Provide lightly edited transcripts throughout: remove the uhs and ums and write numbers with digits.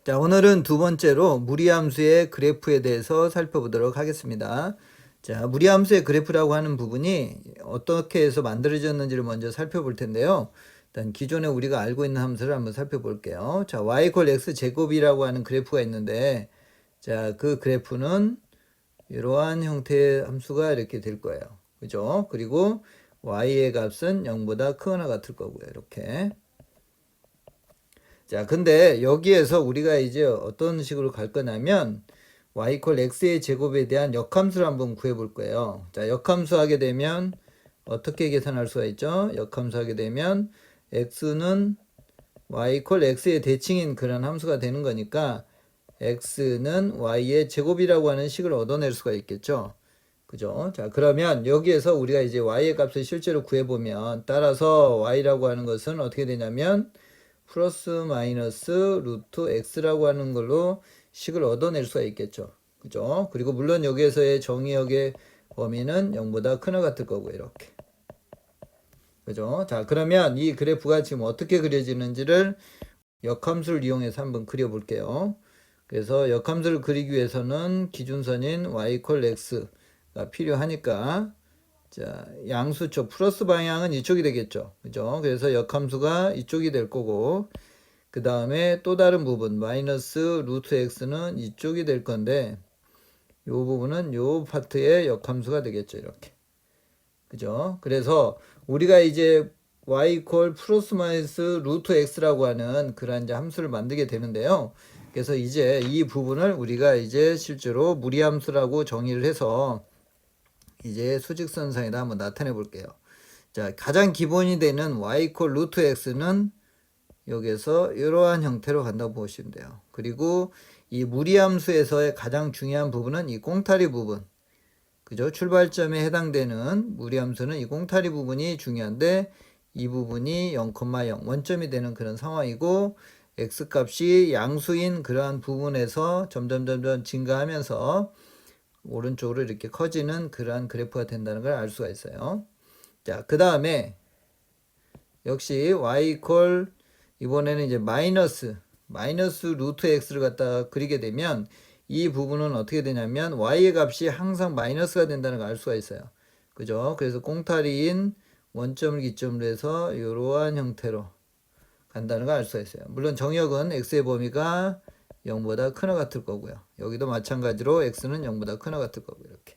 자, 오늘은 두 번째로 무리함수의 그래프에 대해서 살펴보도록 하겠습니다. 자, 무리함수의 그래프라고 하는 부분이 어떻게 해서 만들어졌는지를 먼저 살펴볼 텐데요. 일단 기존에 우리가 알고 있는 함수를 한번 살펴볼게요. 자, y x 제곱이라고 하는 그래프가 있는데, 자, 그 그래프는 이러한 형태의 함수가 이렇게 될 거예요. 그죠? 그리고 y의 값은 0보다 크거나 같을 거고요. 이렇게. 자, 근데 여기에서 우리가 이제 어떤 식으로 갈 거냐면 y x의 제곱에 대한 역함수를 한번 구해 볼 거예요. 자, 역함수 하게 되면 어떻게 계산할 수가 있죠? 역함수 하게 되면 x는 y x의 대칭인 그런 함수가 되는 거니까 x는 y의 제곱이라고 하는 식을 얻어낼 수가 있겠죠. 그죠? 자, 그러면 여기에서 우리가 이제 y의 값을 실제로 구해보면 따라서 y라고 하는 것은 어떻게 되냐면 플러스 마이너스 루트 x라고 하는 걸로 식을 얻어낼 수가 있겠죠. 그죠? 그리고 물론 여기에서의 정의역의 범위는 0보다 크나 같을 거고 이렇게. 그죠? 자, 그러면 이 그래프가 지금 어떻게 그려지는지를 역함수를 이용해서 한번 그려볼게요. 그래서 역함수를 그리기 위해서는 기준선인 y x가 필요하니까 자, 양수쪽 플러스 방향은 이쪽이 되겠죠. 그죠? 그래서 역함수가 이쪽이 될 거고 그 다음에 또 다른 부분 마이너스 루트 x는 이쪽이 될 건데 요 부분은 요 파트의 역함수가 되겠죠. 이렇게. 그죠? 그래서 우리가 이제 y 플러스 마이너스 루트 x라고 하는 그런 이제 함수를 만들게 되는데요. 그래서 이제 이 부분을 우리가 이제 실제로 무리함수라고 정의를 해서 이제 수직선상에다 한번 나타내 볼게요. 자, 가장 기본이 되는 y 루트 x는 여기서 이러한 형태로 간다고 보시면 돼요. 그리고 이 무리함수에서의 가장 중요한 부분은 이 꽁타리 부분. 그죠? 출발점에 해당되는 무리함수는 이 꽁타리 부분이 중요한데 이 부분이 0,0 원점이 되는 그런 상황이고 x 값이 양수인 그러한 부분에서 점점 증가하면서 오른쪽으로 이렇게 커지는 그러한 그래프가 된다는 걸 알 수가 있어요. 자, 그 다음에 역시 y 이번에는 이제 마이너스 루트 x를 갖다 그리게 되면 이 부분은 어떻게 되냐면 y의 값이 항상 마이너스가 된다는 걸 알 수가 있어요. 그죠? 그래서 꽁타리인 원점을 기점으로 해서 이러한 형태로 간다는 걸 알 수가 있어요. 물론 정역은 x의 범위가 0보다 크나 같을 거고요. 여기도 마찬가지로 x는 0보다 크나 같을 거고 이렇게.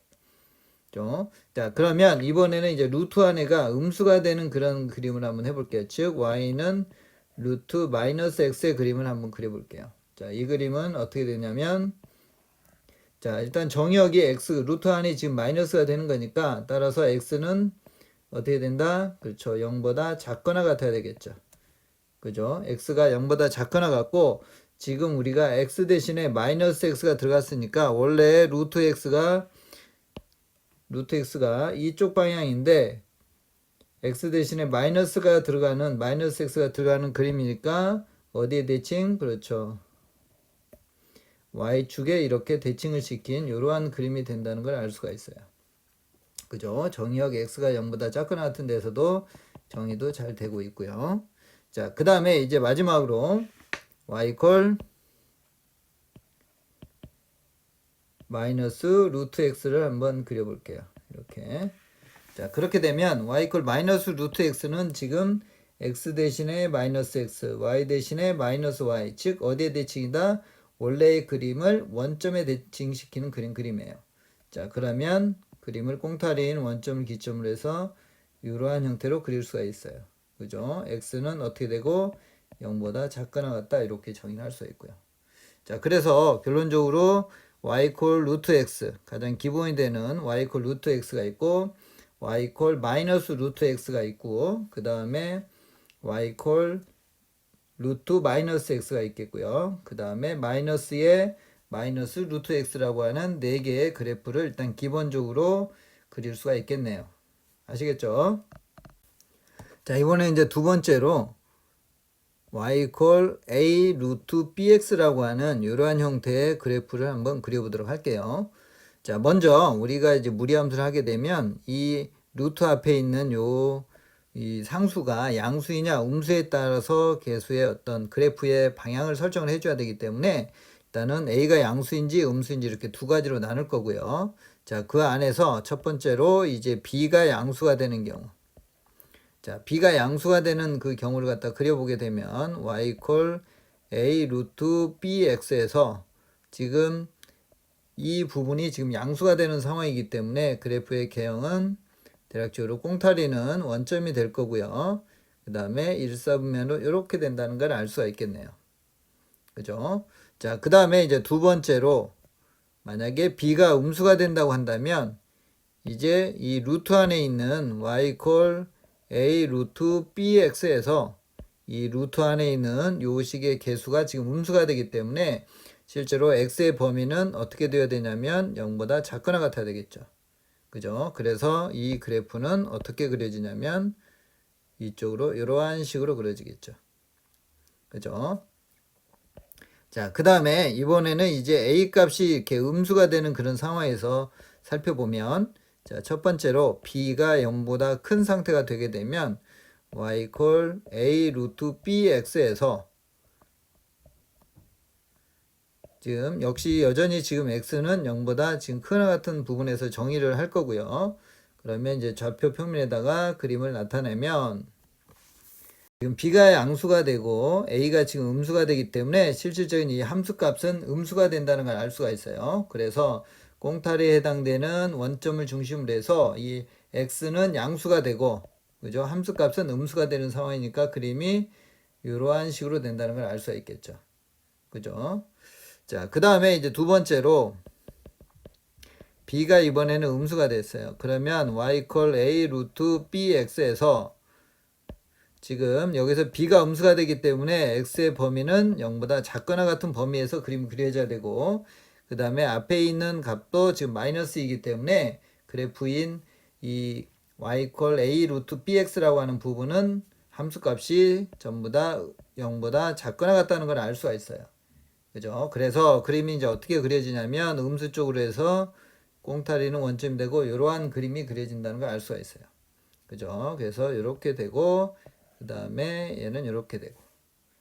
자, 그러면 이번에는 이제 루트 안에가 음수가 되는 그런 그림을 한번 해볼게요. 즉 y는 루트 마이너스 x의 그림을 한번 그려볼게요. 자, 이 그림은 어떻게 되냐면 자, 일단 정역이 x 루트 안이 지금 마이너스가 되는 거니까 따라서 x는 어떻게 된다? 그렇죠. 0보다 작거나 같아야 되겠죠. 그죠? x가 0보다 작거나 같고 지금 우리가 x 대신에 마이너스 x가 들어갔으니까 원래 루트 x가 이쪽 방향인데 x 대신에 마이너스 x가 들어가는 그림이니까 어디에 대칭? 그렇죠. y축에 이렇게 대칭을 시킨 이러한 그림이 된다는 걸 알 수가 있어요. 그죠? 정의역 x가 0보다 작거나 같은 데서도 정의도 잘 되고 있고요. 자, 그 다음에 이제 마지막으로 y 마이너스 루트 x를 한번 그려볼게요. 이렇게. 자, 그렇게 되면 y 마이너스 루트 x는 지금 x 대신에 마이너스 x, y 대신에 마이너스 y, 즉 어디에 대칭이다? 원래의 그림을 원점에 대칭시키는 그림이에요. 자, 그러면 그림을 꽁타리인 원점을 기점으로 해서 이러한 형태로 그릴 수가 있어요. 그죠? x는 어떻게 되고 0보다 작거나 같다 이렇게 정의할 수 있고요. 자, 그래서 결론적으로 y 루트 x 가장 기본이 되는 y 루트 x가 있고 y 마이너스 루트 x가 있고 그 다음에 y 루트 마이너스 x가 있겠고요. 그 다음에 마이너스에 마이너스 루트 x라고 하는 4개의 그래프를 일단 기본적으로 그릴 수가 있겠네요. 아시겠죠? 자, 이번에 이제 두 번째로 y a 루트 bx라고 하는 이러한 형태의 그래프를 한번 그려보도록 할게요. 자, 먼저 우리가 이제 무리함수를 하게 되면 이 루트 앞에 있는 요 이 상수가 양수이냐 음수에 따라서 계수의 어떤 그래프의 방향을 설정을 해줘야 되기 때문에 일단은 A가 양수인지 음수인지 이렇게 두 가지로 나눌 거고요. 자, 그 안에서 첫 번째로 이제 B가 양수가 되는 경우. 자, B가 양수가 되는 그 경우를 갖다 그려보게 되면 y equal a 루트 bx에서 지금 이 부분이 지금 양수가 되는 상황이기 때문에 그래프의 개형은 대략적으로 꽁타리는 원점이 될 거고요. 그 다음에 1사분면으로 이렇게 된다는 걸 알 수가 있겠네요. 그죠? 자, 그 다음에 이제 두 번째로 만약에 b가 음수가 된다고 한다면 이제 이 루트 안에 있는 y equal a 루트 bx에서 이 루트 안에 있는 요 식의 개수가 지금 음수가 되기 때문에 실제로 x의 범위는 어떻게 되어야 되냐면 0보다 작거나 같아야 되겠죠. 그죠? 그래서 이 그래프는 어떻게 그려지냐면 이쪽으로 이러한 식으로 그려지겠죠. 그죠? 자, 그 다음에 이번에는 이제 a 값이 이렇게 음수가 되는 그런 상황에서 살펴보면 자, 첫 번째로 b가 0보다 큰 상태가 되게 되면 y equal a 루트 bx에서 지금 역시 여전히 지금 x는 0보다 지금 크나 같은 부분에서 정의를 할 거고요. 그러면 이제 좌표 평면에다가 그림을 나타내면 지금 b가 양수가 되고 a가 지금 음수가 되기 때문에 실질적인 이 함수 값은 음수가 된다는 걸 알 수가 있어요. 그래서 꽁탈에 해당되는 원점을 중심으로 해서 이 x는 양수가 되고 그죠? 함수 값은 음수가 되는 상황이니까 그림이 이러한 식으로 된다는 걸 알 수가 있겠죠. 그죠? 자, 그 다음에 이제 두 번째로 b가 이번에는 음수가 됐어요. 그러면 y equal a 루트 bx에서 지금 여기서 b가 음수가 되기 때문에 x의 범위는 0보다 작거나 같은 범위에서 그림이 그려져야 되고 그 다음에 앞에 있는 값도 지금 마이너스이기 때문에 그래프인 이 y equal a 루트 bx라고 하는 부분은 함수값이 전부 다 0보다 작거나 같다는 걸 알 수가 있어요. 그죠? 그래서 그림이 이제 어떻게 그려지냐면 음수 쪽으로 해서 꽁타리는 원점이 되고 이러한 그림이 그려진다는 걸 알 수가 있어요. 그죠? 그래서 이렇게 되고 그 다음에 얘는 이렇게 되고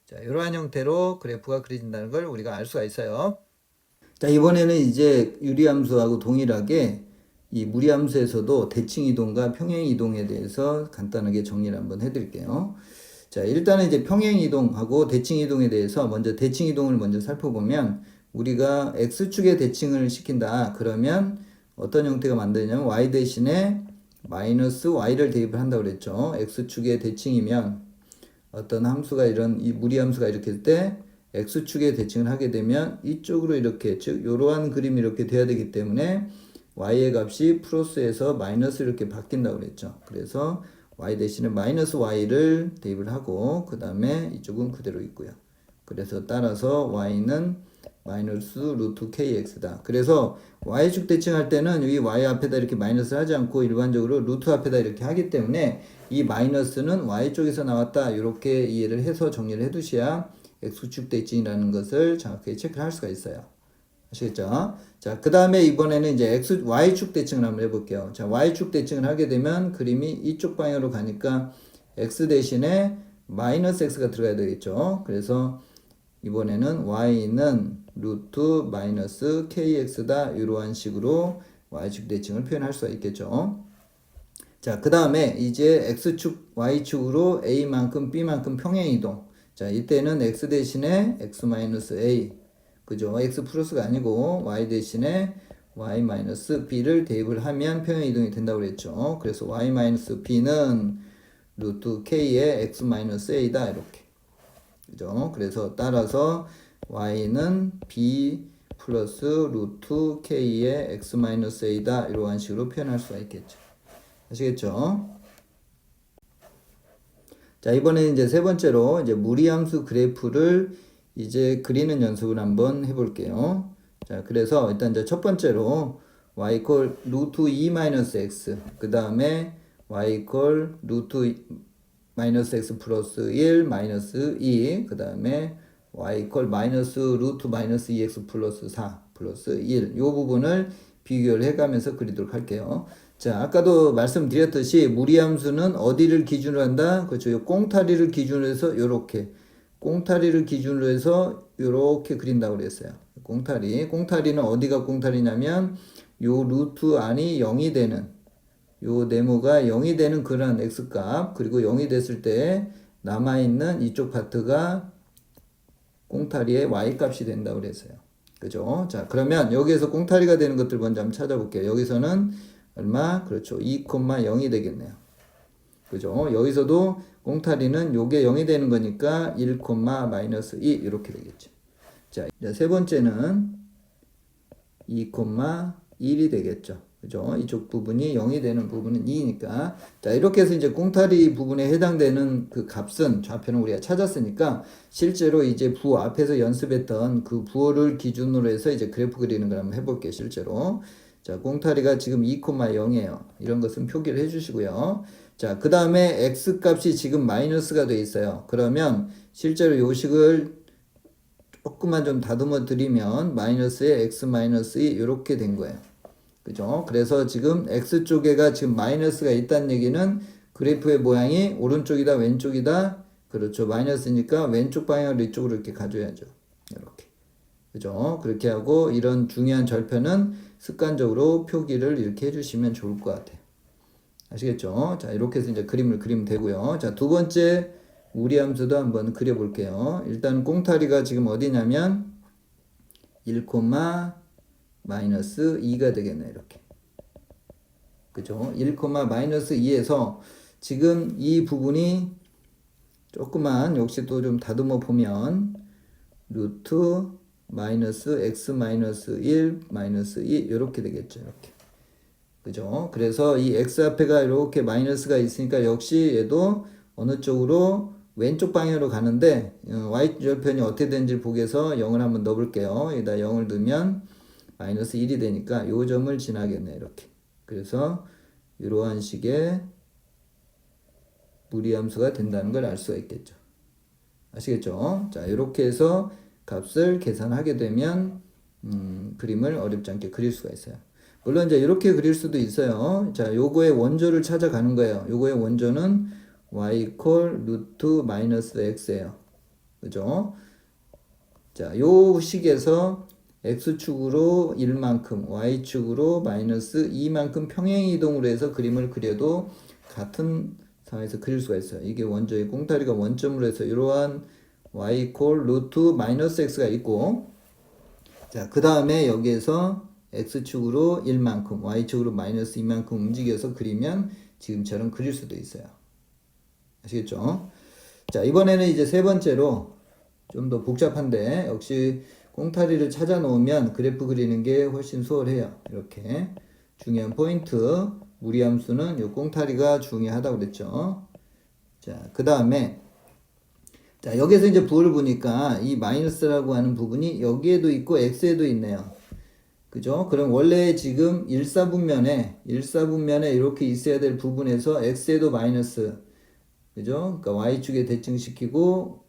자, 이러한 형태로 그래프가 그려진다는 걸 우리가 알 수가 있어요. 자, 이번에는 이제 유리함수하고 동일하게 이 무리함수에서도 대칭 이동과 평행 이동에 대해서 간단하게 정리를 한번 해드릴게요. 자, 일단은 이제 평행 이동하고 대칭 이동에 대해서 먼저 대칭 이동을 먼저 살펴보면 우리가 x축에 대칭을 시킨다. 그러면 어떤 형태가 만드냐면 y 대신에 마이너스 y를 대입을 한다고 그랬죠. x축의 대칭이면 어떤 함수가 이 무리함수가 이렇게 될 때 x축의 대칭을 하게 되면 이쪽으로 이렇게 즉 이러한 그림이 이렇게 돼야 되기 때문에 y의 값이 플러스에서 마이너스 이렇게 바뀐다고 그랬죠. 그래서 y 대신에 마이너스 y를 대입을 하고 그 다음에 이쪽은 그대로 있고요. 그래서 따라서 y는 마이너스 루트 kx다. 그래서 y축 대칭할 때는 이 y 앞에다 이렇게 마이너스를 하지 않고 일반적으로 루트 앞에다 이렇게 하기 때문에 이 마이너스는 y쪽에서 나왔다. 이렇게 이해를 해서 정리를 해두셔야 x축 대칭이라는 것을 정확하게 체크를 할 수가 있어요. 아시겠죠? 자, 그 다음에 이번에는 이제 y축 대칭을 한번 해볼게요. 자, y축 대칭을 하게 되면 그림이 이쪽 방향으로 가니까 x 대신에 마이너스 x가 들어가야 되겠죠. 그래서 이번에는 y는 루트 마이너스 kx다. 이러한 식으로 y축 대칭을 표현할 수가 있겠죠. 자, 그 다음에 이제 x축, y축으로 a만큼 b만큼 평행 이동. 자, 이때는 x 대신에 x 마이너스 a. 그죠? x 플러스가 아니고 y 대신에 y 마이너스 b를 대입을 하면 평행 이동이 된다고 그랬죠. 그래서 y 마이너스 b는 루트 k의 x 마이너스 a다. 이렇게. 그죠? 그래서 따라서 y는 b 플러스 루트 k의 x 마이너스 a다. 이러한 식으로 표현할 수가 있겠죠. 아시겠죠? 자, 이번에는 이제 세 번째로 이제 무리함수 그래프를 이제 그리는 연습을 한번 해볼게요. 자, 그래서 일단 이제 첫 번째로 y equal 루트 2 마이너스 x 그 다음에 y equal 루트 마이너스 x 플러스 1 마이너스 2 그 다음에 y equal 마이너스 루트 마이너스 2x 플러스 4 플러스 1 이 부분을 비교를 해가면서 그리도록 할게요. 자, 아까도 말씀드렸듯이 무리함수는 어디를 기준으로 한다? 그렇죠. 요 꽁타리를 기준으로 해서 요렇게 꽁타리를 기준으로 해서 요렇게 그린다고 그랬어요. 꽁타리는 어디가 꽁타리냐면 요 루트 안이 0이 되는 요 네모가 0이 되는 그런 x값 그리고 0이 됐을 때 남아있는 이쪽 파트가 꽁타리의 y값이 된다고 그랬어요. 그죠? 자, 그러면 여기에서 꽁타리가 되는 것들 먼저 한번 찾아볼게요. 여기서는 얼마? 그렇죠. 2,0이 되겠네요. 그죠? 여기서도 꽁타리는 요게 0이 되는 거니까 1, 마이너스 2 이렇게 되겠죠. 자, 세 번째는 2,1이 되겠죠. 그죠? 이쪽 부분이 0이 되는 부분은 2니까. 자, 이렇게 해서 이제 꽁타리 부분에 해당되는 그 값은 좌표는 우리가 찾았으니까 실제로 이제 부호 앞에서 연습했던 그 부호를 기준으로 해서 이제 그래프 그리는 걸 한번 해볼게요, 실제로. 자, 꽁타리가 지금 2,0이에요. 이런 것은 표기를 해주시고요. 자, 그 다음에 x 값이 지금 마이너스가 돼 있어요. 그러면 실제로 요식을 조금만 좀 다듬어 드리면 마이너스에 x 마이너스 2 이렇게 된 거예요. 그죠? 그래서 지금 x쪽에가 지금 마이너스가 있다는 얘기는 그래프의 모양이 오른쪽이다 왼쪽이다. 그렇죠. 마이너스니까 왼쪽 방향으로 이쪽으로 이렇게 가져야죠. 이렇게. 그죠? 그렇게 하고 이런 중요한 절편은 습관적으로 표기를 이렇게 해주시면 좋을 것 같아요. 아시겠죠? 자, 이렇게 해서 이제 그림을 그리면 되고요. 자, 두 번째 무리함수도 한번 그려볼게요. 일단 꽁타리가 지금 어디냐면 1, 마이너스 2가 되겠네, 이렇게. 그죠? 1, 마이너스 2에서 지금 이 부분이 조금만 역시 또 좀 다듬어 보면 루트 마이너스 x 마이너스 1 마이너스 2 이렇게 되겠죠, 이렇게. 그죠? 그래서 이 x 앞에가 이렇게 마이너스가 있으니까 역시 얘도 어느 쪽으로 왼쪽 방향으로 가는데 y절편이 어떻게 되는지 보기 위해서 0을 한번 넣어볼게요. 여기다 0을 넣으면 마이너스 1이 되니까 요 점을 지나겠네, 이렇게. 그래서 이러한 식의 무리함수가 된다는 걸 알 수가 있겠죠. 아시겠죠? 자, 이렇게 해서 값을 계산하게 되면 그림을 어렵지 않게 그릴 수가 있어요. 물론 이제 이렇게 그릴 수도 있어요. 자, 요거의 원조를 찾아가는 거예요. 요거의 원조는 y 루트 마이너스 x예요. 그죠? 자, 요 식에서 x축으로 1만큼, y축으로 마이너스 2만큼 평행 이동으로 해서 그림을 그려도 같은 상황에서 그릴 수가 있어요. 이게 원조의 꽁타리가 원점으로 해서 이러한 y 루트 마이너스 x가 있고, 자, 그 다음에 여기에서 x축으로 1만큼, y축으로 마이너스 2만큼 움직여서 그리면 지금처럼 그릴 수도 있어요. 아시겠죠? 자, 이번에는 이제 세 번째로 좀 더 복잡한데 역시 꽁타리를 찾아 놓으면 그래프 그리는 게 훨씬 수월해요. 이렇게 중요한 포인트 무리함수는 요 꽁타리가 중요하다고 그랬죠. 자, 그 다음에 자, 여기서 이제 부호를 보니까 이 마이너스라고 하는 부분이 여기에도 있고 x에도 있네요. 그죠? 그럼 원래 지금 1사분면에 이렇게 있어야 될 부분에서 x에도 마이너스, 그죠? 그러니까 y축에 대칭시키고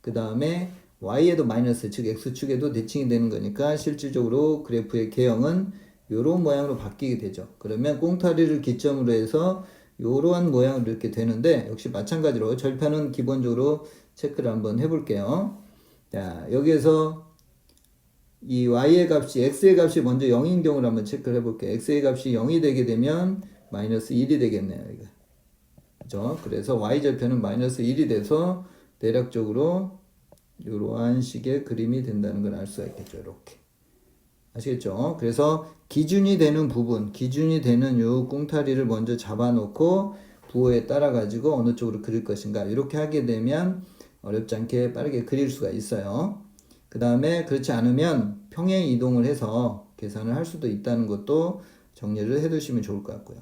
그 다음에 y에도 마이너스, 즉 x축에도 대칭이 되는 거니까 실질적으로 그래프의 개형은 이런 모양으로 바뀌게 되죠. 그러면 꽁타리를 기점으로 해서 이러한 모양으로 이렇게 되는데 역시 마찬가지로 절편은 기본적으로 체크를 한번 해볼게요. 자, 여기에서 이 y의 값이, x의 값이 먼저 0인 경우를 한번 체크를 해볼게요. x의 값이 0이 되게 되면 마이너스 1이 되겠네요. 이거. 그죠? 그래서 y절편은 마이너스 1이 돼서 대략적으로 이러한 식의 그림이 된다는 걸 알 수가 있겠죠. 이렇게. 아시겠죠? 그래서 기준이 되는 부분, 기준이 되는 요 꽁타리를 먼저 잡아놓고 부호에 따라 가지고 어느 쪽으로 그릴 것인가 이렇게 하게 되면 어렵지 않게 빠르게 그릴 수가 있어요. 그 다음에 그렇지 않으면 평행 이동을 해서 계산을 할 수도 있다는 것도 정리를 해 두시면 좋을 것 같고요.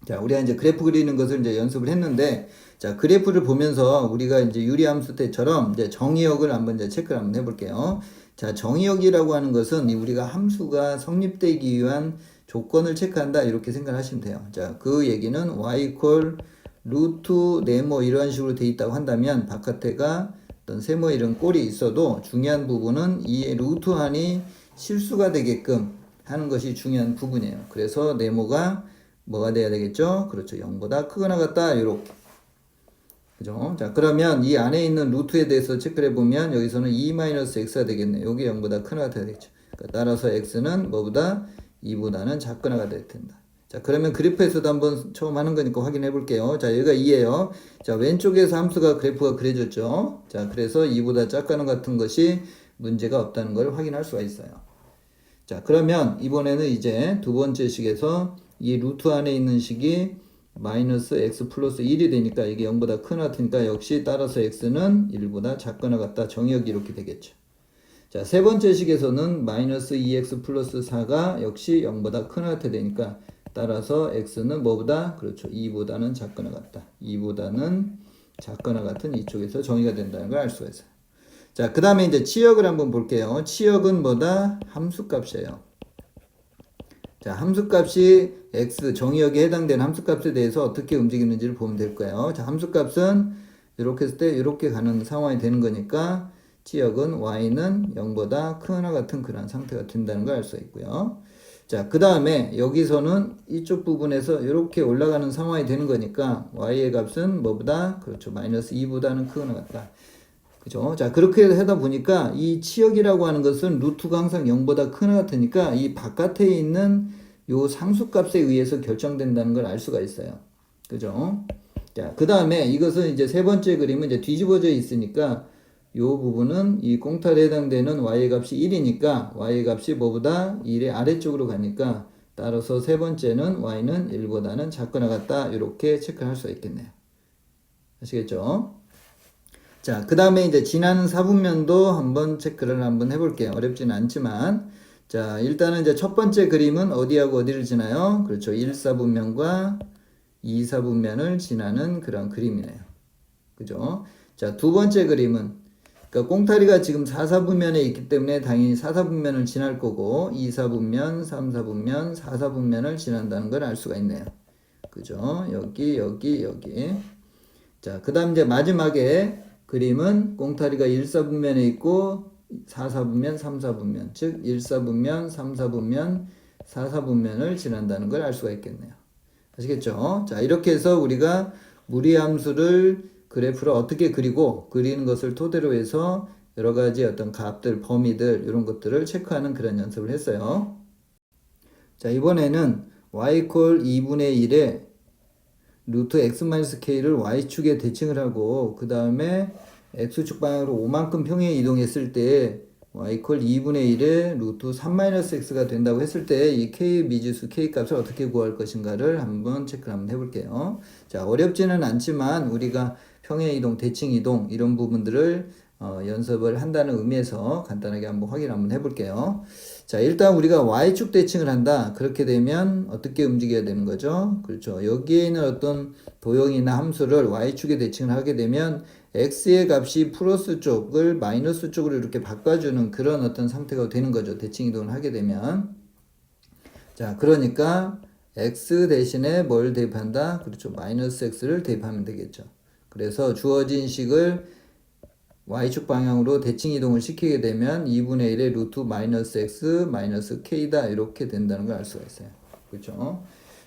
자, 우리가 이제 그래프 그리는 것을 이제 연습을 했는데, 자, 그래프를 보면서 우리가 이제 유리함수 때처럼 이제 정의역을 한번 이제 체크를 한번 해볼게요. 자, 정의역이라고 하는 것은 우리가 함수가 성립되기 위한 조건을 체크한다 이렇게 생각하시면 돼요. 자, 그 얘기는 y 루트 네모 이러한 식으로 돼 있다고 한다면 바깥에가 어떤 세모 이런 꼴이 있어도 중요한 부분은 이 루트 한이 실수가 되게끔 하는 것이 중요한 부분이에요. 그래서 네모가 뭐가 돼야 되겠죠? 그렇죠. 0보다 크거나 같다. 이렇게. 그죠? 자, 그러면 이 안에 있는 루트에 대해서 체크를 해보면 여기서는 2-x가 되겠네. 여기 0보다 크거나 같아야 되겠죠. 그러니까 따라서 x는 뭐보다 2보다는 작거나가 될 텐다. 자, 그러면 그래프에서도 한번 처음 하는 거니까 확인해 볼게요. 자, 여기가 2예요. 자, 왼쪽에서 함수가 그래프가 그려졌죠. 자, 그래서 2보다 작거나 같은 것이 문제가 없다는 걸 확인할 수가 있어요. 자, 그러면 이번에는 이제 두 번째 식에서 이 루트 안에 있는 식이 마이너스 x 플러스 1이 되니까 이게 0보다 크거나 같으니까 역시 따라서 x는 1보다 작거나 같다. 정의역이 이렇게 되겠죠. 자, 세 번째 식에서는 마이너스 2x 플러스 4가 역시 0보다 크거나 같아 되니까 따라서 x는 뭐보다? 그렇죠. 2보다는 작거나 같다. 2보다는 작거나 같은 이쪽에서 정의가 된다는 걸 알 수가 있어요. 자, 그 다음에 이제 치역을 한번 볼게요. 치역은 뭐다? 함수값이에요. 자, 함수값이 x 정의역에 해당되는 함수값에 대해서 어떻게 움직이는지를 보면 될 거예요. 자, 함수값은 이렇게 했을 때 이렇게 가는 상황이 되는 거니까 치역은 y는 0보다 크거나 같은 그런 상태가 된다는 걸 알 수 있고요. 자, 그 다음에 여기서는 이쪽 부분에서 이렇게 올라가는 상황이 되는 거니까 y의 값은 뭐보다? 그렇죠. 마이너스 2보다는 크거나 같다. 그죠? 자, 그렇게 하다 보니까 이 치역이라고 하는 것은 루트가 항상 0보다 크거나 같으니까 이 바깥에 있는 요 상수값에 의해서 결정된다는 걸 알 수가 있어요. 그죠? 자, 그 다음에 이것은 이제 세 번째 그림은 이제 뒤집어져 있으니까 요 부분은 이 꽁탈에 해당되는 y의 값이 1이니까 y의 값이 뭐보다 1의 아래쪽으로 가니까 따라서 세 번째는 y는 1보다는 작거나 같다. 이렇게 체크할 수 있겠네요. 아시겠죠? 자, 그 다음에 이제 지나는 사분면도 한번 체크를 한번 해볼게요. 어렵지는 않지만. 자, 일단은 이제 첫 번째 그림은 어디하고 어디를 지나요? 그렇죠. 1사분면과 2사분면을 지나는 그런 그림이네요. 그죠? 자, 두 번째 그림은, 그러니까 꽁타리가 지금 4사분면에 있기 때문에 당연히 4사분면을 지날 거고, 2사분면, 3사분면, 4사분면을 지난다는 걸 알 수가 있네요. 그죠? 여기, 여기, 여기. 자, 그 다음 이제 마지막에 그림은 꽁타리가 1사분면에 있고 4사분면, 3사분면, 즉 1사분면, 3사분면, 4사분면을 지난다는 걸 알 수가 있겠네요. 아시겠죠? 자, 이렇게 해서 우리가 무리함수를 그래프를 어떻게 그리고 그리는 것을 토대로 해서 여러 가지 어떤 값들, 범위들 이런 것들을 체크하는 그런 연습을 했어요. 자, 이번에는 y 콜 2분의 1에 루트 x-k를 y축에 대칭을 하고 그 다음에 x축 방향으로 5만큼 평행 이동했을 때 y 콜 2분의 1에 루트 3-x가 된다고 했을 때 이 k 미지수 k 값을 어떻게 구할 것인가를 한번 체크를 한번 해볼게요. 자, 어렵지는 않지만 우리가 평행 이동, 대칭 이동 이런 부분들을 연습을 한다는 의미에서 간단하게 한번 확인 한번 해볼게요. 자, 일단 우리가 y축 대칭을 한다. 그렇게 되면 어떻게 움직여야 되는 거죠? 그렇죠. 여기에 있는 어떤 도형이나 함수를 y축에 대칭을 하게 되면 x의 값이 플러스 쪽을 마이너스 쪽으로 이렇게 바꿔주는 그런 어떤 상태가 되는 거죠. 대칭 이동을 하게 되면. 자, 그러니까 x 대신에 뭘 대입한다? 그렇죠. 마이너스 x를 대입하면 되겠죠. 그래서 주어진 식을 y축 방향으로 대칭 이동을 시키게 되면 2분의 1의 루트 마이너스 x 마이너스 k다 이렇게 된다는 걸 알 수가 있어요. 그렇죠?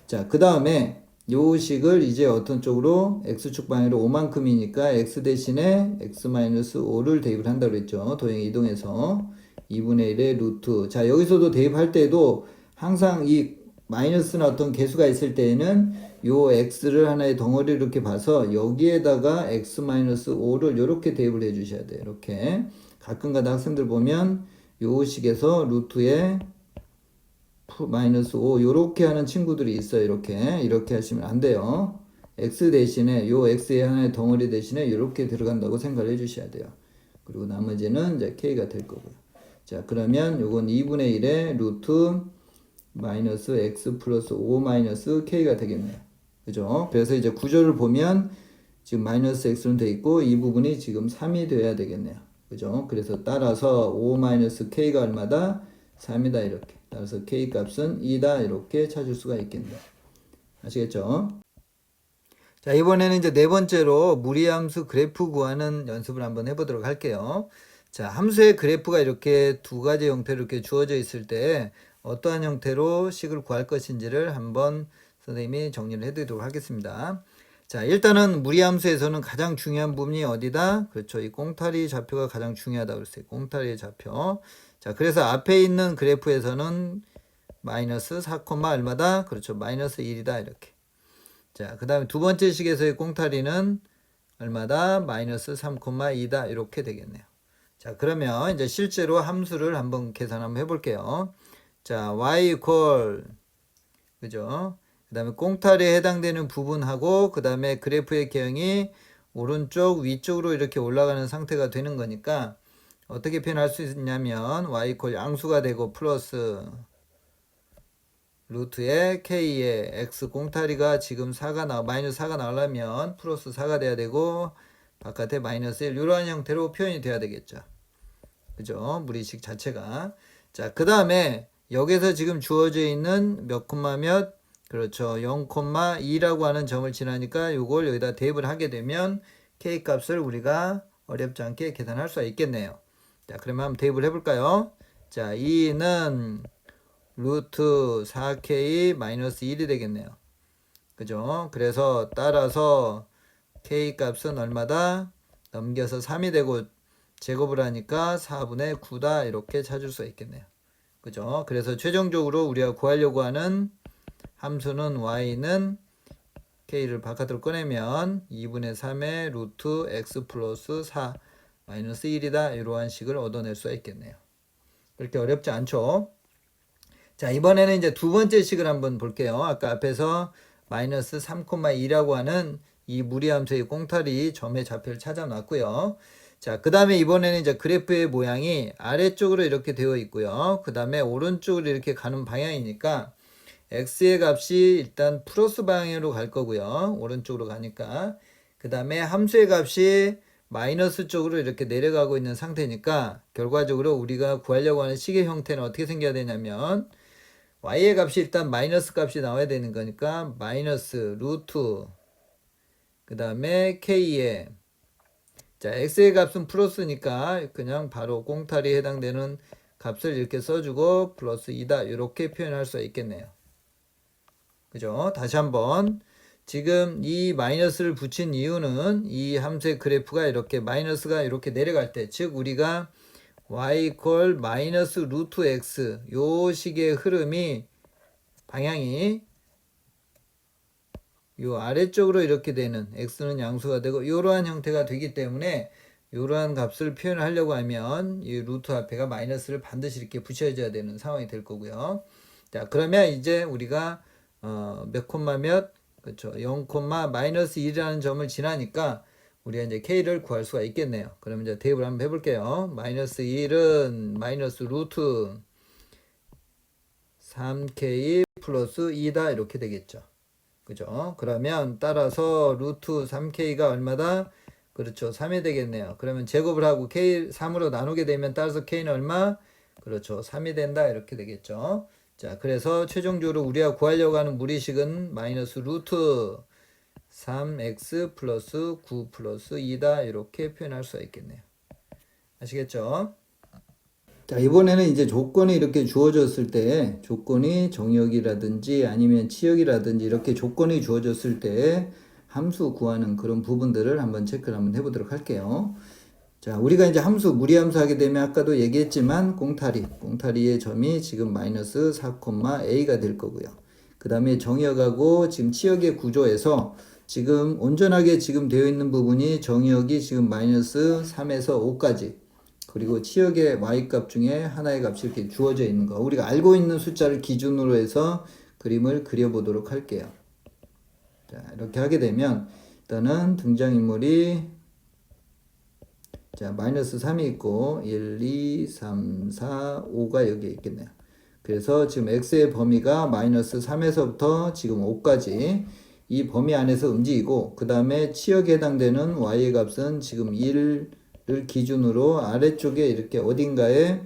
자, 그 다음에 요 식을 이제 어떤 쪽으로 x축 방향으로 5만큼이니까 x 대신에 x 마이너스 5를 대입을 한다고 했죠. 도형 이동해서 2분의 1의 루트. 자, 여기서도 대입할 때도 항상 이 마이너스나 어떤 개수가 있을 때에는 요 x를 하나의 덩어리를 이렇게 봐서 여기에다가 x-5를 이렇게 대입을 해 주셔야 돼요. 이렇게 가끔가다 학생들 보면 요 식에서 루트에 마이너스 5 이렇게 하는 친구들이 있어요. 이렇게 하시면 안 돼요. x 대신에 요 x의 하나의 덩어리 대신에 이렇게 들어간다고 생각을 해 주셔야 돼요. 그리고 나머지는 이제 k가 될 거고요. 자, 그러면 요건 2분의 1의 루트 마이너스 x 플러스 5 마이너스 k가 되겠네요. 그죠? 그래서 이제 구조를 보면 지금 마이너스 x는 돼 있고 이 부분이 지금 3이 돼야 되겠네요. 그죠? 그래서 따라서 5 마이너스 k가 얼마다? 3이다 이렇게. 따라서 k 값은 2다 이렇게 찾을 수가 있겠네요. 아시겠죠? 자, 이번에는 이제 네 번째로 무리함수 그래프 구하는 연습을 한번 해보도록 할게요. 자, 함수의 그래프가 이렇게 두 가지 형태로 이렇게 주어져 있을 때 어떠한 형태로 식을 구할 것인지를 한번 선생님이 정리를 해드리도록 하겠습니다. 자, 일단은 무리함수에서는 가장 중요한 부분이 어디다? 그렇죠. 이 꽁타리 좌표가 가장 중요하다고 그랬어요. 꽁타리의 좌표. 자, 그래서 앞에 있는 그래프에서는 마이너스 4, 얼마다? 그렇죠. 마이너스 1이다. 이렇게. 자, 그 다음에 두 번째 식에서의 꽁타리는 얼마다? 마이너스 3,2다. 이렇게 되겠네요. 자, 그러면 이제 실제로 함수를 한번 계산 한번 해볼게요. 자, y equal, 그죠? 그 다음에 꽁타리에 해당되는 부분하고, 그 다음에 그래프의 개형이 오른쪽, 위쪽으로 이렇게 올라가는 상태가 되는 거니까, 어떻게 표현할 수 있냐면, y equal 양수가 되고, 플러스, 루트에 k에 x 꽁타리가 지금 4가 마이너스 4가 나오려면 플러스 4가 돼야 되고 바깥에 마이너스 1 이러한 형태로 표현이 돼야 되겠죠. 그죠? 무리식 자체가. 자, 그 다음에 여기서 지금 주어져 있는 몇 콤마 몇, 그렇죠. 0,2라고 하는 점을 지나니까 요걸 여기다 대입을 하게 되면 k 값을 우리가 어렵지 않게 계산할 수가 있겠네요. 자, 그러면 한번 대입을 해볼까요? 자, 2는 루트 4k 마이너스 1이 되겠네요. 그죠? 그래서 따라서 k 값은 얼마다? 넘겨서 3이 되고 제곱을 하니까 4분의 9다 이렇게 찾을 수 있겠네요. 그죠? 그래서 최종적으로 우리가 구하려고 하는 함수는 y는 k를 바깥으로 꺼내면 2분의 3의 루트 x 플러스 4 마이너스 1이다 이러한 식을 얻어낼 수가 있겠네요. 그렇게 어렵지 않죠? 자, 이번에는 이제 두 번째 식을 한번 볼게요. 아까 앞에서 마이너스 3,2라고 하는 이 무리함수의 꽁타리 점의 좌표를 찾아놨고요. 자, 그 다음에 이번에는 이제 그래프의 모양이 아래쪽으로 이렇게 되어 있고요. 그 다음에 오른쪽으로 이렇게 가는 방향이니까 x의 값이 일단 플러스 방향으로 갈 거고요. 오른쪽으로 가니까. 그 다음에 함수의 값이 마이너스 쪽으로 이렇게 내려가고 있는 상태니까 결과적으로 우리가 구하려고 하는 식의 형태는 어떻게 생겨야 되냐면 y의 값이 일단 마이너스 값이 나와야 되는 거니까 마이너스 루트 그 다음에 k에 자 x의 값은 플러스니까 그냥 바로 꽁타리에 해당되는 값을 이렇게 써주고 플러스 2다 이렇게 표현할 수가 있겠네요. 그죠? 다시 한번 지금 이 마이너스를 붙인 이유는 이 함수의 그래프가 이렇게 마이너스가 이렇게 내려갈 때 즉 우리가 y equal 마이너스 루트 x 요 식의 흐름이 방향이 요 아래쪽으로 이렇게 되는 x는 양수가 되고 이러한 형태가 되기 때문에 이러한 값을 표현하려고 하면 이 루트 앞에가 마이너스를 반드시 이렇게 붙여줘야 되는 상황이 될 거고요. 자, 그러면 이제 우리가 몇 콤마 몇 그렇죠. 0, 마이너스 1이라는 점을 지나니까 우리가 이제 k를 구할 수가 있겠네요. 그러면 이제 대입을 한번 해볼게요. 마이너스 1은 마이너스 루트 3k 플러스 2다 이렇게 되겠죠. 그죠? 그러면 따라서 루트 3k가 얼마다? 그렇죠. 3이 되겠네요. 그러면 제곱을 하고 k 3으로 나누게 되면 따라서 k는 얼마? 그렇죠. 3이 된다 이렇게 되겠죠. 자, 그래서 최종적으로 우리가 구하려고 하는 무리식은 마이너스 루트 3x 플러스 9 플러스 2다 이렇게 표현할 수가 있겠네요. 아시겠죠? 자, 이번에는 이제 조건이 이렇게 주어졌을 때 조건이 정역이라든지 아니면 치역이라든지 이렇게 조건이 주어졌을 때 함수 구하는 그런 부분들을 한번 체크를 한번 해보도록 할게요. 자, 우리가 이제 함수, 무리함수 하게 되면 아까도 얘기했지만 꽁타리의 점이 지금 마이너스 4, a가 될 거고요. 그 다음에 정역하고 지금 치역의 구조에서 지금 온전하게 지금 되어 있는 부분이 정역이 지금 마이너스 3에서 5까지 그리고 치역의 y값 중에 하나의 값이 이렇게 주어져 있는 거 우리가 알고 있는 숫자를 기준으로 해서 그림을 그려보도록 할게요. 자, 이렇게 하게 되면 일단은 등장인물이 자, 마이너스 3이 있고 1, 2, 3, 4, 5가 여기에 있겠네요. 그래서 지금 x의 범위가 마이너스 3에서부터 지금 5까지 이 범위 안에서 움직이고 그 다음에 치역에 해당되는 y의 값은 지금 1을 기준으로 아래쪽에 이렇게 어딘가에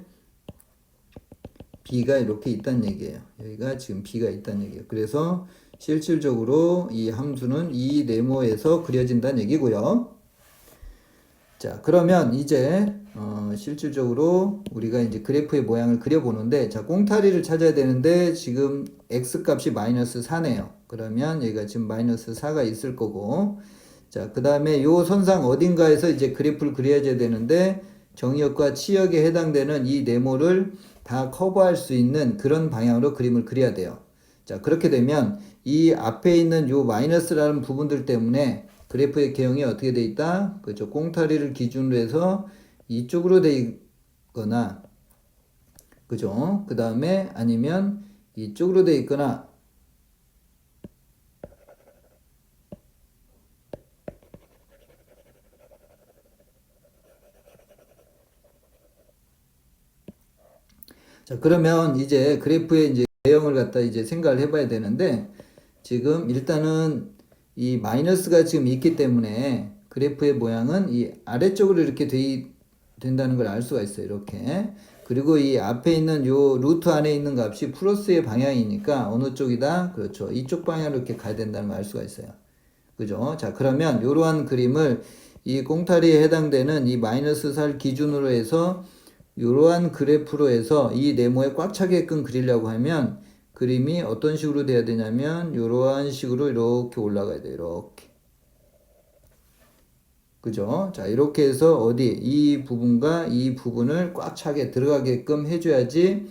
b가 이렇게 있다는 얘기예요. 여기가 지금 b가 있다는 얘기예요. 그래서 실질적으로 이 함수는 이 네모에서 그려진다는 얘기고요. 자, 그러면 이제 실질적으로 우리가 이제 그래프의 모양을 그려보는데, 자, 꽁타리를 찾아야 되는데 지금 x 값이 마이너스 4네요. 그러면 얘가 지금 마이너스 4가 있을 거고, 자, 그 다음에 요 선상 어딘가에서 이제 그래프를 그려야 되는데 정의역과 치역에 해당되는 이 네모를 다 커버할 수 있는 그런 방향으로 그림을 그려야 돼요. 자, 그렇게 되면 이 앞에 있는 요 마이너스라는 부분들 때문에 그래프의 개형이 어떻게 돼 있다? 그렇죠. 꽁타리를 기준으로 해서 이쪽으로 돼 있거나, 그죠? 그 다음에 아니면 이쪽으로 돼 있거나, 자, 그러면 이제 그래프의 이제 개형을 갖다 이제 생각을 해봐야 되는데, 지금 일단은 이 마이너스가 지금 있기 때문에 그래프의 모양은 이 아래쪽으로 이렇게 된다는 걸 알 수가 있어요. 이렇게. 그리고 이 앞에 있는 요 루트 안에 있는 값이 플러스의 방향이니까 어느 쪽이다? 그렇죠. 이쪽 방향으로 이렇게 가야 된다는 걸 알 수가 있어요. 그죠? 자, 그러면 이러한 그림을 이 꽁타리에 해당되는 이 마이너스 살 기준으로 해서 이러한 그래프로 해서 이 네모에 꽉 차게끔 그리려고 하면 그림이 어떤 식으로 돼야 되냐면 이러한 식으로 이렇게 올라가야 돼요. 이렇게. 그죠? 자, 이렇게 해서 어디 이 부분과 이 부분을 꽉 차게 들어가게끔 해줘야지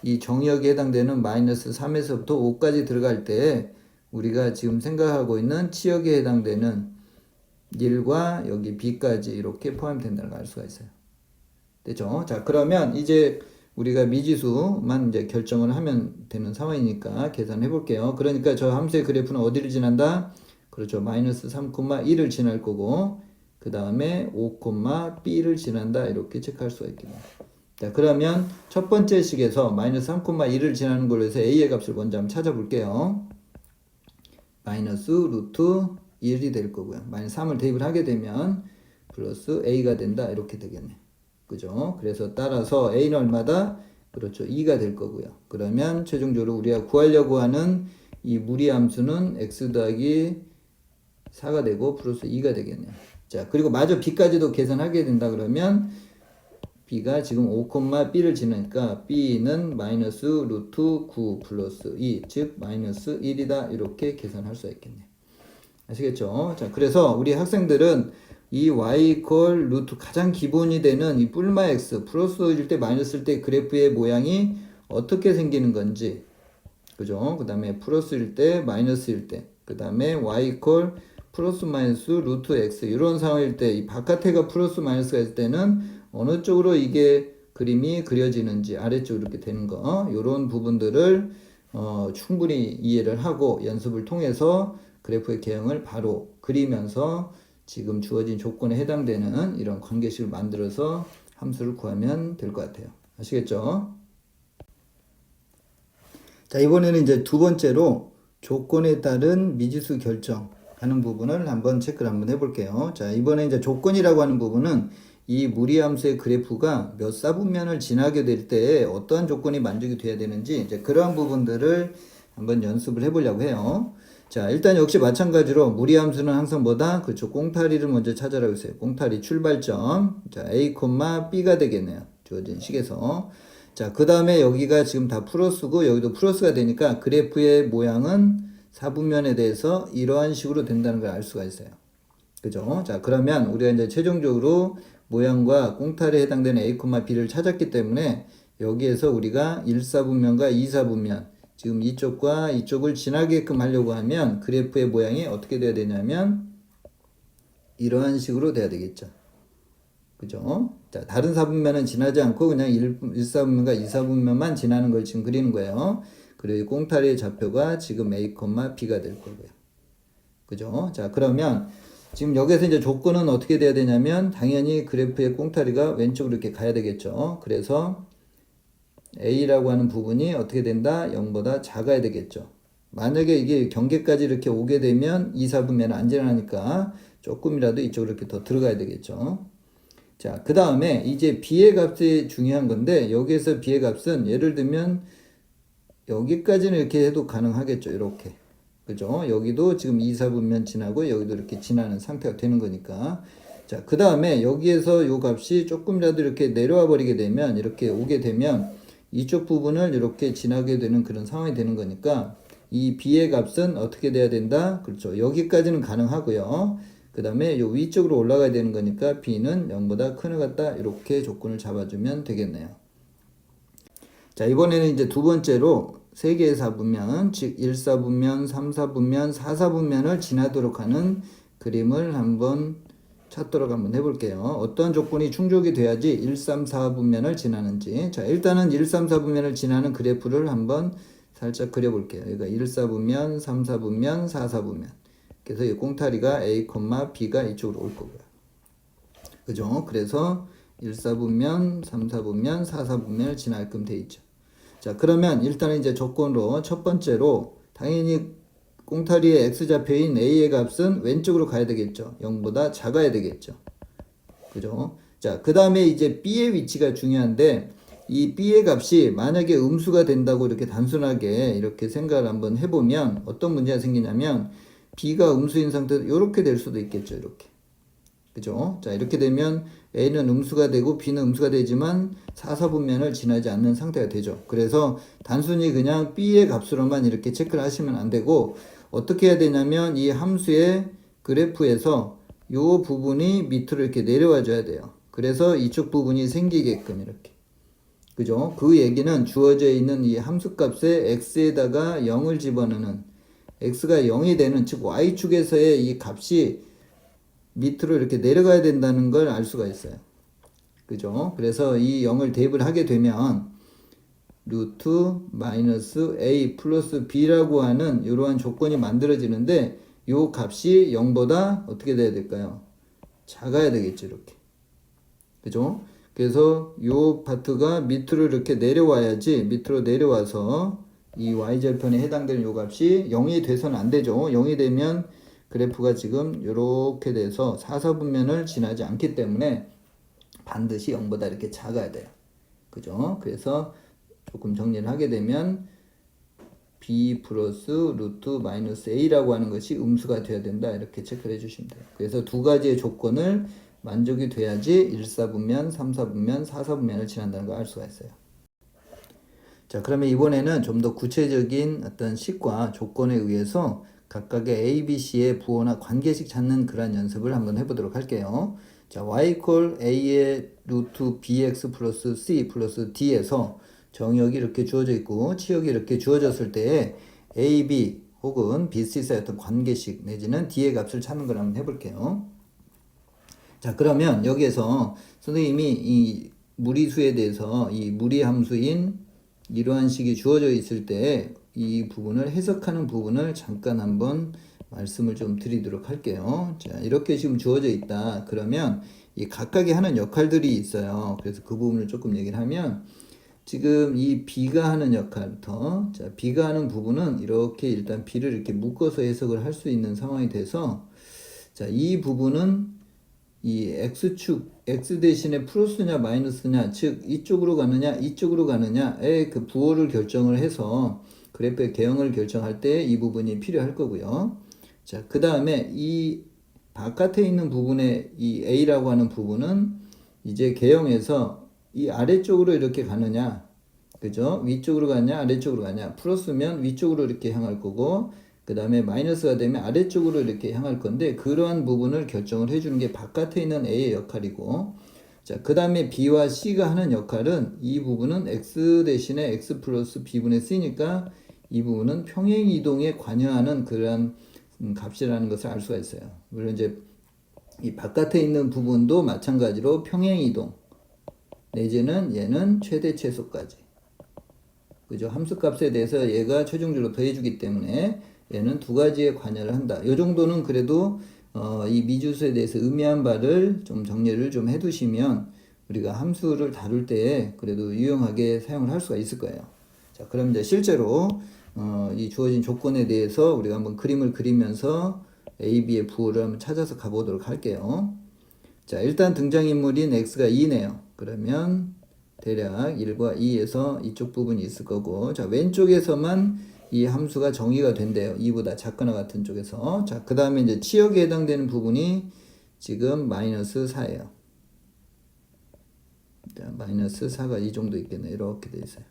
이 정의역에 해당되는 마이너스 3에서부터 5까지 들어갈 때 우리가 지금 생각하고 있는 치역에 해당되는 1과 여기 b까지 이렇게 포함된다는 걸 알 수가 있어요. 됐죠? 자, 그러면 이제 우리가 미지수만 이제 결정을 하면 되는 상황이니까 계산해 볼게요. 그러니까 저 함수의 그래프는 어디를 지난다? 그렇죠. 마이너스 3,1을 지날 거고, 그 다음에 5, b를 지난다. 이렇게 체크할 수가 있겠네요. 자, 그러면 첫 번째 식에서 마이너스 3,1을 지나는 걸로 해서 a의 값을 먼저 한번 찾아볼게요. 마이너스 루트 1이 될 거고요. 마이너스 3을 대입을 하게 되면 플러스 a가 된다. 이렇게 되겠네. 그죠? 그래서 따라서 a는 얼마다? 그렇죠. 2가 될 거고요. 그러면 최종적으로 우리가 구하려고 하는 이 무리함수는 x 더하기 4가 되고 플러스 2가 되겠네요. 자, 그리고 마저 b까지도 계산하게 된다 그러면 b가 지금 5, b를 지나니까 b는 마이너스 루트 9 플러스 2, 즉 마이너스 1이다. 이렇게 계산할 수 있겠네요. 아시겠죠? 자, 그래서 우리 학생들은 이 y 이퀄 루트 가장 기본이 되는 이 뿔마 x 플러스일 때 마이너스일 때 그래프의 모양이 어떻게 생기는 건지, 그죠? 그 다음에 플러스일 때 마이너스일 때, 그 다음에 y 이퀄 플러스 마이너스 루트 x 이런 상황일 때 이 바깥에가 플러스 마이너스가 있을 때는 어느 쪽으로 이게 그림이 그려지는지 아래쪽으로 이렇게 되는 거 이런 부분들을 충분히 이해를 하고 연습을 통해서 그래프의 개형을 바로 그리면서 지금 주어진 조건에 해당되는 이런 관계식을 만들어서 함수를 구하면 될 것 같아요. 아시겠죠? 자, 이번에는 이제 두 번째로 조건에 따른 미지수 결정하는 부분을 한번 체크를 한번 해볼게요. 자, 이번에 이제 조건이라고 하는 부분은 이 무리함수의 그래프가 몇 사분면을 지나게 될 때 어떠한 조건이 만족이 돼야 되는지 이제 그러한 부분들을 한번 연습을 해보려고 해요. 자, 일단 역시 마찬가지로 무리함수는 항상 뭐다? 그렇죠. 꽁타리를 먼저 찾아라고 했어요. 꽁타리 출발점. 자, a, b가 되겠네요. 주어진 식에서. 자, 그 다음에 여기가 지금 다 플러스고 여기도 플러스가 되니까 그래프의 모양은 사분면에 대해서 이러한 식으로 된다는 걸 알 수가 있어요. 그죠? 자, 그러면 우리가 이제 최종적으로 모양과 꽁타리에 해당되는 a, b를 찾았기 때문에 여기에서 우리가 1사분면과 2사분면 지금 이쪽과 이쪽을 지나게끔 하려고 하면 그래프의 모양이 어떻게 돼야 되냐면 이러한 식으로 돼야 되겠죠. 그죠? 자, 다른 사분면은 지나지 않고 그냥 1사분면과 2사분면만 지나는 걸 지금 그리는 거예요. 그리고 꽁타리의 좌표가 지금 a, b가 될 거고요. 그죠? 자, 그러면 지금 여기서 이제 조건은 어떻게 돼야 되냐면 당연히 그래프의 꽁타리가 왼쪽으로 이렇게 가야 되겠죠. 그래서 a라고 하는 부분이 어떻게 된다? 0보다 작아야 되겠죠. 만약에 이게 경계까지 이렇게 오게 되면 2사분면은 안 지나니까 조금이라도 이쪽으로 이렇게 더 들어가야 되겠죠. 자, 그 다음에 이제 b의 값이 중요한 건데 여기에서 b의 값은 예를 들면 여기까지는 이렇게 해도 가능하겠죠. 이렇게. 그죠? 여기도 지금 2사분면 지나고 여기도 이렇게 지나는 상태가 되는 거니까. 자, 그 다음에 여기에서 요 값이 조금이라도 이렇게 내려와 버리게 되면, 이렇게 오게 되면 이쪽 부분을 이렇게 지나게 되는 그런 상황이 되는 거니까 이 b의 값은 어떻게 돼야 된다? 그렇죠. 여기까지는 가능하고요. 그 다음에 요 위쪽으로 올라가야 되는 거니까 b는 0보다 큰 애 같다. 이렇게 조건을 잡아주면 되겠네요. 자, 이번에는 이제 두 번째로 세 개의 사분면, 즉 1사분면, 3사분면, 4사분면을 지나도록 하는 그림을 한번 찾도록 한번 해볼게요. 어떤 조건이 충족이 돼야지 1, 3, 4분면을 지나는지. 자, 일단은 1, 3, 4분면을 지나는 그래프를 한번 살짝 그려볼게요. 그러니까 1, 4분면, 3, 4분면, 4, 4분면. 그래서 이 꽁타리가 A, B가 이쪽으로 올 거고요. 그죠? 그래서 1, 4분면, 3, 4분면, 4, 4분면을 지나게끔 돼 있죠. 자, 그러면 일단은 이제 조건으로 첫 번째로 당연히 꽁타리의 x좌표인 a의 값은 왼쪽으로 가야 되겠죠. 0보다 작아야 되겠죠. 그죠? 자, 그 다음에 이제 b의 위치가 중요한데 이 b의 값이 만약에 음수가 된다고 이렇게 단순하게 이렇게 생각을 한번 해보면 어떤 문제가 생기냐면 b가 음수인 상태에서 이렇게 될 수도 있겠죠. 이렇게. 그죠? 자, 이렇게 되면 A는 음수가 되고 B는 음수가 되지만 4사분면을 지나지 않는 상태가 되죠. 그래서 단순히 그냥 B의 값으로만 이렇게 체크를 하시면 안 되고 어떻게 해야 되냐면 이 함수의 그래프에서 이 부분이 밑으로 이렇게 내려와 줘야 돼요. 그래서 이쪽 부분이 생기게끔 이렇게. 그죠? 그 얘기는 주어져 있는 이 함수값에 x에다가 0을 집어넣는 x가 0이 되는 즉 y축에서의 이 값이 밑으로 이렇게 내려가야 된다는 걸 알 수가 있어요. 그죠? 그래서 이 0을 대입을 하게 되면 루트 마이너스 a 플러스 b라고 하는 이러한 조건이 만들어지는데 요 값이 0보다 어떻게 돼야 될까요? 작아야 되겠죠. 이렇게. 그죠? 그래서 요 파트가 밑으로 이렇게 내려와야지 밑으로 내려와서 이 y절편에 해당되는 요 값이 0이 돼서는 안 되죠. 0이 되면 그래프가 지금 이렇게 돼서 4사분면을 지나지 않기 때문에 반드시 0보다 이렇게 작아야 돼요. 그죠? 그래서 조금 정리를 하게 되면 b 플러스 루트 마이너스 a라고 하는 것이 음수가 돼야 된다. 이렇게 체크를 해주시면 돼요. 그래서 두 가지의 조건을 만족이 돼야지 1사분면, 3사분면, 4사분면을 지난다는 걸 알 수가 있어요. 자, 그러면 이번에는 좀 더 구체적인 어떤 식과 조건에 의해서 각각의 A, B, C의 부호나 관계식 찾는 그런 연습을 한번 해보도록 할게요. 자, y equal a의 루트 bx 플러스 c 플러스 d에서 정의역이 이렇게 주어져 있고 치역이 이렇게 주어졌을 때에 a, b 혹은 b, c 사이의 어떤 관계식 내지는 d의 값을 찾는 걸 한번 해볼게요. 자, 그러면 여기에서 선생님이 이 무리수에 대해서 이 무리 함수인 이러한 식이 주어져 있을 때 이 부분을 해석하는 부분을 잠깐 한번 말씀을 좀 드리도록 할게요. 자, 이렇게 지금 주어져 있다. 그러면 이 각각이 하는 역할들이 있어요. 그래서 그 부분을 조금 얘기를 하면 지금 이 B가 하는 역할부터 자, B가 하는 부분은 이렇게 일단 B를 이렇게 묶어서 해석을 할 수 있는 상황이 돼서 자, 이 부분은 이 X축, X 대신에 플러스냐 마이너스냐, 즉 이쪽으로 가느냐 이쪽으로 가느냐의 그 부호를 결정을 해서 그래프의 개형을 결정할 때 이 부분이 필요할 거고요. 자, 그 다음에 이 바깥에 있는 부분의 이 A라고 하는 부분은 이제 개형해서 이 아래쪽으로 이렇게 가느냐, 그죠? 위쪽으로 가냐, 아래쪽으로 가냐. 플러스면 위쪽으로 이렇게 향할 거고, 그 다음에 마이너스가 되면 아래쪽으로 이렇게 향할 건데, 그러한 부분을 결정을 해주는 게 바깥에 있는 A의 역할이고, 자, 그 다음에 B와 C가 하는 역할은 이 부분은 X 대신에 X 플러스 B분의 C니까 이 부분은 평행 이동에 관여하는 그러한 값이라는 것을 알 수가 있어요. 물론 이제 이 바깥에 있는 부분도 마찬가지로 평행 이동 내지는 얘는 최대 최소까지. 그죠? 함수값에 대해서 얘가 최종적으로 더해주기 때문에 얘는 두 가지에 관여를 한다. 이 정도는 그래도 이 미주수에 대해서 의미한 바를 좀 정리를 좀 해두시면 우리가 함수를 다룰 때 그래도 유용하게 사용을 할 수가 있을 거예요. 자, 그럼 이제 실제로 이 주어진 조건에 대해서 우리가 한번 그림을 그리면서 A, B의 부호를 한번 찾아서 가보도록 할게요. 자, 일단 등장인물인 X가 2네요. 그러면 대략 1과 2에서 이쪽 부분이 있을 거고, 자, 왼쪽에서만 이 함수가 정의가 된대요. 2보다 작거나 같은 쪽에서. 자, 그 다음에 이제 치역에 해당되는 부분이 지금 마이너스 4예요. 자, 마이너스 4가 이 정도 있겠네. 이렇게 돼 있어요.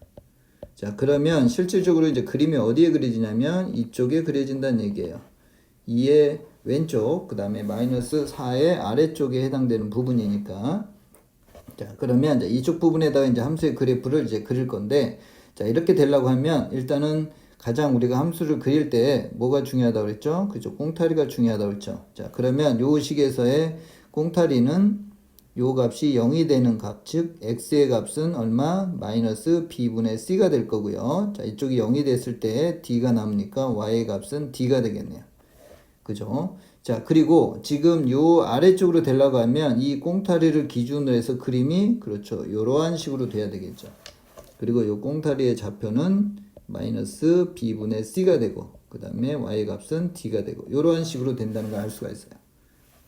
자, 그러면 실질적으로 이제 그림이 어디에 그려지냐면 이쪽에 그려진다는 얘기예요. 2의 왼쪽, 그 다음에 마이너스 4의 아래쪽에 해당되는 부분이니까. 자, 그러면 이제 이쪽 부분에다가 이제 함수의 그래프를 이제 그릴 건데, 자, 이렇게 되려고 하면 일단은 가장 우리가 함수를 그릴 때 뭐가 중요하다고 그랬죠? 그죠? 꽁타리가 중요하다고 그랬죠? 자, 그러면 요 식에서의 꽁타리는 요 값이 0이 되는 값, 즉 x의 값은 얼마? 마이너스 b분의 c가 될 거고요. 자, 이쪽이 0이 됐을 때 d가 남으니까 y의 값은 d가 되겠네요. 그죠? 자, 그리고 지금 요 아래쪽으로 되려고 하면 이 꽁타리를 기준으로 해서 그림이 그렇죠. 요러한 식으로 돼야 되겠죠. 그리고 요 꽁타리의 좌표는 마이너스 b분의 c가 되고 그 다음에 y의 값은 d가 되고 요러한 식으로 된다는 걸 알 수가 있어요.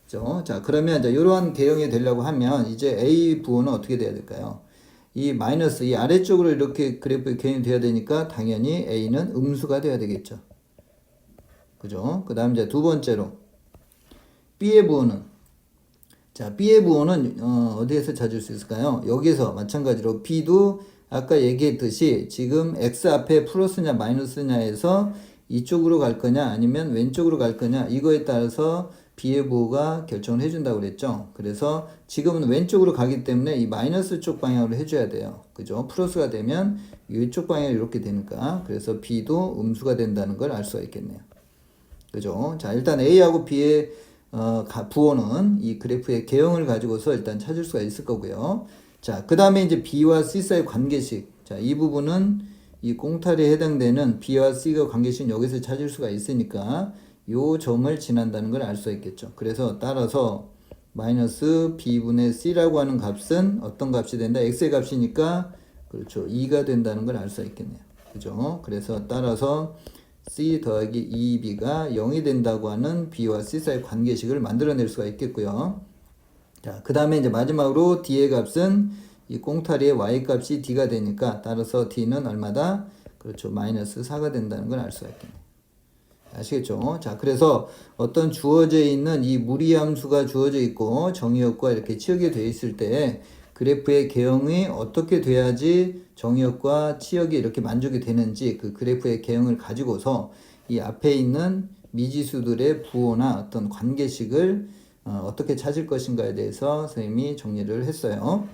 그죠? 자, 그러면 이제 이러한 개형이 되려고 하면 이제 A 부호는 어떻게 돼야 될까요? 이 마이너스, 이 아래쪽으로 이렇게 그래프의 개형이 돼야 되니까 당연히 A는 음수가 돼야 되겠죠. 그죠? 그 다음 이제 두 번째로 B의 부호는 자, B의 부호는 어디에서 찾을 수 있을까요? 여기서 마찬가지로 B도 아까 얘기했듯이 지금 X 앞에 플러스냐 마이너스냐에서 이쪽으로 갈 거냐 아니면 왼쪽으로 갈 거냐 이거에 따라서 B의 부호가 결정을 해준다고 그랬죠. 그래서 지금은 왼쪽으로 가기 때문에 이 마이너스 쪽 방향으로 해줘야 돼요. 그죠? 플러스가 되면 이쪽 방향이 이렇게 되니까 그래서 B도 음수가 된다는 걸 알 수가 있겠네요. 그죠? 자, 일단 A하고 B의 부호는 이 그래프의 개형을 가지고서 일단 찾을 수가 있을 거고요. 자, 그 다음에 이제 B와 C 사이 관계식. 자, 이 부분은 이 꽁탈에 해당되는 B와 C가 관계식 여기서 찾을 수가 있으니까 요 점을 지난다는 걸 알 수 있겠죠. 그래서 따라서 마이너스 B분의 C라고 하는 값은 어떤 값이 된다? X의 값이니까 그렇죠. 2가 된다는 걸 알 수 있겠네요. 그죠? 그래서 따라서 C 더하기 2B가 0이 된다고 하는 B와 C 사이 관계식을 만들어낼 수가 있겠고요. 자, 그 다음에 이제 마지막으로 D의 값은 이 꽁타리의 Y 값이 D가 되니까 따라서 D는 얼마다? 그렇죠. 마이너스 4가 된다는 걸 알 수가 있겠네요. 아시겠죠? 자, 그래서 어떤 주어져 있는 이 무리함수가 주어져 있고 정의역과 이렇게 치역이 되어 있을 때 그래프의 개형이 어떻게 돼야지 정의역과 치역이 이렇게 만족이 되는지 그 그래프의 개형을 가지고서 이 앞에 있는 미지수들의 부호나 어떤 관계식을 어떻게 찾을 것인가에 대해서 선생님이 정리를 했어요.